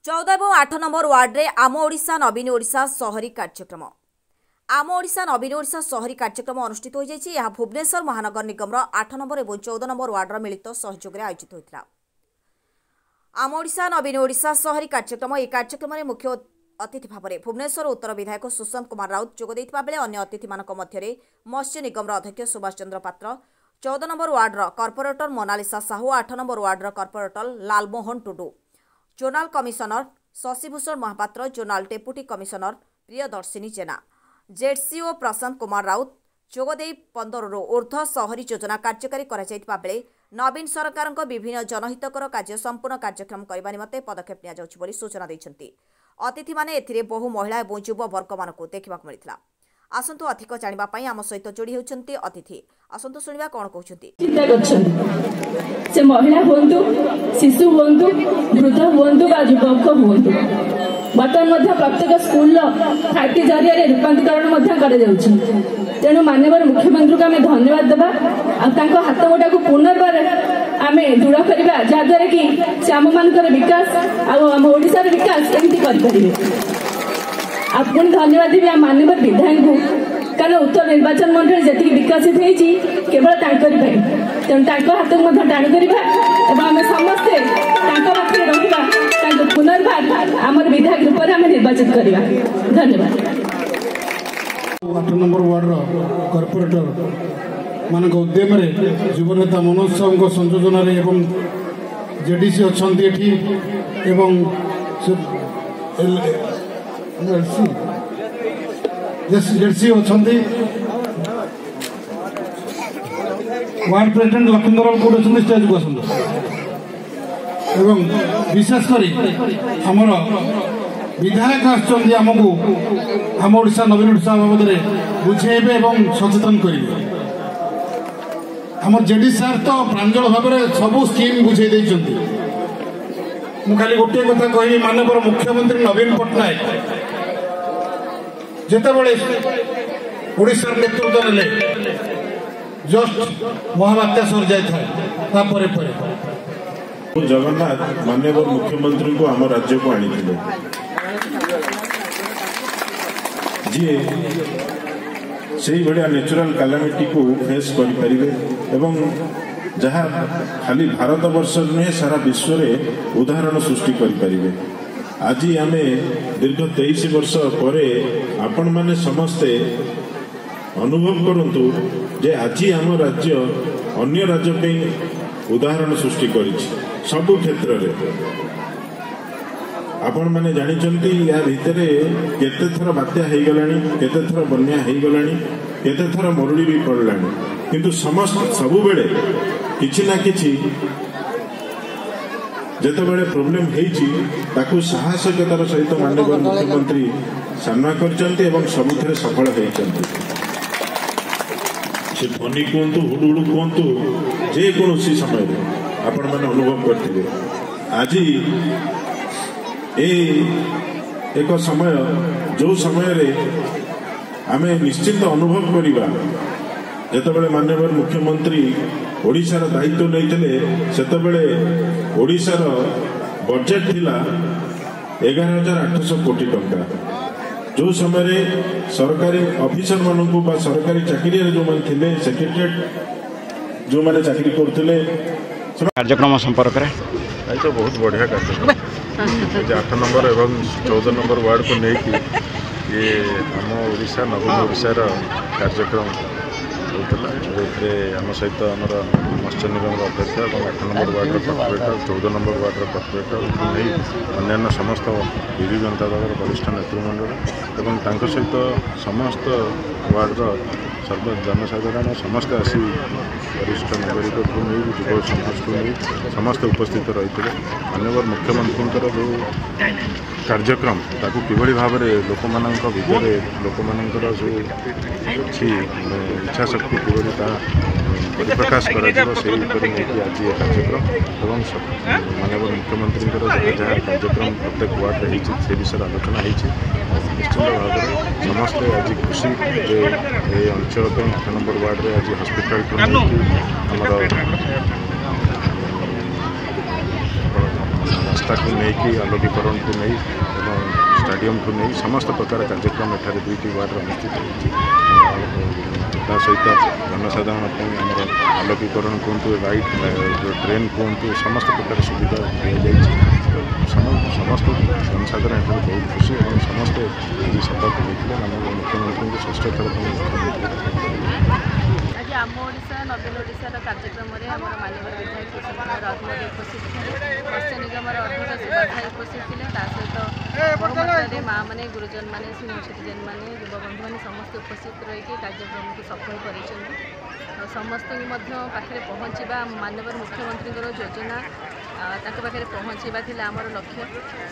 14 और 8 number ward रे आम ओडिशा नवीन ओडिशा शहरी कार्यक्रम आम ओडिशा नवीन ओडिशा शहरी कार्यक्रम अनुष्ठित हो जाइछि। यह भुवनेश्वर महानगर निगम 8 नंबर और 14 नंबर वार्ड मिलित सहयोग में आयोजित होता। आम ओडिशा नवीन ओडिशा शहरी कार्यक्रम यह कार्यक्रम में मुख्य अतिथि भाव में भुवनेश्वर उत्तर विधायक सुशांत कुमार राउत जोग देइथिबा बेले अन्य अतिथि मानक मध्य मत्स्य निगम अध्यक्ष Subhash Chandra Patra, 14 number ward corporator Monalisa Sahu, 8 number ward corporator Lalmohan Tudu, zonal commissioner Shashibhushan Mahapatra, zonal deputy commissioner Priyadarshini Jena, ZCO Prashant Kumar Raut जोगदे 15 रु ऊर्ध्व शहरी योजना कार्यकारी कराइथिबा बेले नवीन सरकार विभिन्न जनहितकर कार्य संपूर्ण कार्यक्रम करने निमंते पदक्षेप निया जाउछि बोली सूचना दैछन्ति। अतिथि माने एथिरे बहु महिला और युव वर्ग मानक देखा मिलता। आसंतु अधिक जानिबा पई आम सहित जोड़ी होउछन्ति अतिथि। आसंतु सुनिबा कोन कहउछन्ति। चिंता करछन से महिला होंतु, शिशु होंतु, वृद्ध होंतु बा युवक होंतु, बर्तमान मध्य प्रत्येक स्कूल 30 जरिया रूपांतरण मध्य कर जाउछि। तेणु माननीय मुख्यमंत्री को आम धन्यवाद देवा आ हाथ गोटा को पुनर्बार आम दृढ़ करवा जहाद्वारा कि से आम मान विकास आम ओडिशार विकास एमती करें। आपन धन्यवाद देवी आम माननीय विधायक को, कारण उत्तर निर्वाचन मंडल जी विकसित होती केवल तेणु हाथ में टाण करवा आम समस्ते पाखे रहा पुनर्बार आम विधायक रूप में आम निर्वाचित करवा। धन्यवाद। 8 नंबर वार्ड कॉर्पोरेटर मान उद्यम युवनेता मनोज साहू संयोजन एवं जेडीसी अच्छा जेडसी अच्छा वार्ड प्रेसिडेंट लखींदर कौट अच्छा स्टेज को आसत एवं विशेषकर आमर विधायक आमको आम ओडिशा नवीन ओडिशा बाबद बुझेबे एवं सचेतन करेंगे। आम जेडी सार तो प्रांजल भाव में सबू स्कीम बुझे देइछन्ति। खाली गोटे कथा कहि माननीय मुख्यमंत्री नवीन पट्टनायक जेतेबेले ओडिशा नेतृत्व ने जस्ट महाबात्या सर जाए जगन्नाथ माननीय मुख्यमंत्री को आम राज्य को आनी जी से भाया नेचुरल कैलामिटी को फेस करें एवं जहाँ खाली भारत वर्ष नुहे सारा विश्व में उदाहरण सृष्टि करें। आज आम दीर्घ 23 वर्ष पर आपण मैंने समस्ते अनुभव करंतु जे आज आम राज्य अन्य राज्य पे उदाहरण सृष्टि कर सबु क्षेत्र में। आपण मैंने जानिचंती या भितर केते थर बात्या हो गलानी, केते थर बन्या हो गलानी, केते थर मरुड़ी भी पड़लानी, किंतु समस्त सबु बेले किछि ना किछि जेतेबेले प्रोब्लेम हेछि ताकू साहसिकतार सहित माननीय मुख्यमंत्री सामना करचंती एवं सबुथरे सफल हेचंती। से फनी कहतु हुडुहुडु कहतु जे कौन समय आपण मैंने अनुभव करते आज एक समय जो समय रे आमे निश्चित अनुभव करिबा जेतेबेले माननीय मुख्यमंत्री ओडिशार दायित्व नहीं सेतेबेले ओडिशार बजेट थिला 11,800 कोटी टंका। जो समय सरकारी ऑफिसर मानू बा सरकारी चाकरी जो मैंने थे सेक्रेटरीट जो मैंने चाकरी करते कार्यक्रम संपर्क तो बहुत बढ़िया कार्यक्रम 8 नंबर एवं 14 नंबर वार्ड को लेकिन ये आम ओडिशा नवीन ओडिशार कार्यक्रम होता जो आम सहित आमर मत्स्य निगम अध्यक्ष और 8 number ward corporator 14 number ward corporator नहीं अन्य समस्त विजु जनता दल वरिष्ठ नेतृमंडल एवं सहित समस्त वार्ड सर्व जनसाधारण समस्त आसी वरिष्ठ नागरिक को नहीं युव समाज को नहीं समस्त उपस्थित रही थे। माननीय मुख्यमंत्री जो कार्यक्रम ताकू किभली भाव में लोक भितर लोक जो इच्छा शक्ति किभली परिप्रकाश कर आज ये कार्यक्रम एवं माननीय मुख्यमंत्री जहाँ कार्यक्रम प्रत्येक वार्ड में से विषय आलोचना होती निश्चित भाव में समस्ते आज खुशी जे ये अंचल 8 नंबर वार्ड में आज हॉस्पिटल रास्ता को लेकिन आलोकीकरण को नहीं स्टाडियम को नहीं समस्त प्रकार कार्यक्रम एठारे 2टी वार्ड अनुष्ठित होती सहित जनसाधारण आमर आलोकीकरण कहतु लाइट जो ट्रेन कहतु समस्त प्रकार सुविधा दी जाए समस्त जनसाधारण बहुत खुशी और समस्ते आज शपथ लेते आम मुख्यमंत्री षष्ठ थर आज आम ओडिशा नवीन ओडिशार कार्यक्रम में आम माननीय विधायक रघुनाथ उपस्थित थे मत्स्य निगम अध्यक्ष सुभाष उपस्थित थे सहित बहु मात्रा माँ मैंने गुरुजन मैंने सीनियर सिटीजेन मैंने युवबंधु मैंने समस्त उपस्थित रही कार्यक्रम को सफल कर समस्त पाखे पहुँचा माननीय मुख्यमंत्री योजना पाखे पहुँचवा आमर लक्ष्य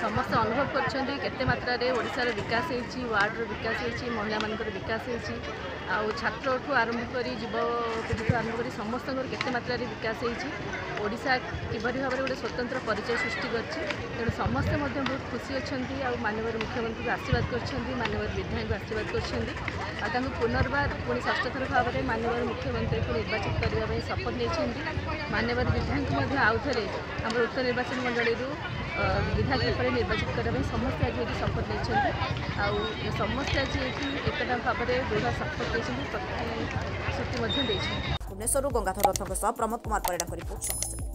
समस्त अनुभव कर मात्रा ओडिशार विकास होती वार्डर विकास होती महिला मानकर विकास होती छात्र आरंभ कर युवपीढ़ी आरंभ कर समस्त केते मात्रा विकास होती ओडिशा किभली भाव में गोटे स्वतंत्र परिचय सृष्टि करछि तेणु समस्ते बहुत खुशी अच्छा माननीय मुख्यमंत्री को आशीर्वाद कर माननीय विधायक आशीर्वाद कर पुनर्बार पुणी षष्ठ थर भाव में माननीय मुख्यमंत्री को निर्वाचित करने शपथ नहीं माननीय विधायक आउ थे आम उत्तर निर्वाचन मंडल विधायक पर निर्वाचित करने समस्ते आज ये शपथ नहीं समस्ते आज एकता भाव में दृढ़ शपथ प्रतिश्रुति भुवनेश्वर गंगाधर रथों प्रमोद कुमार परिडा रिपोर्ट।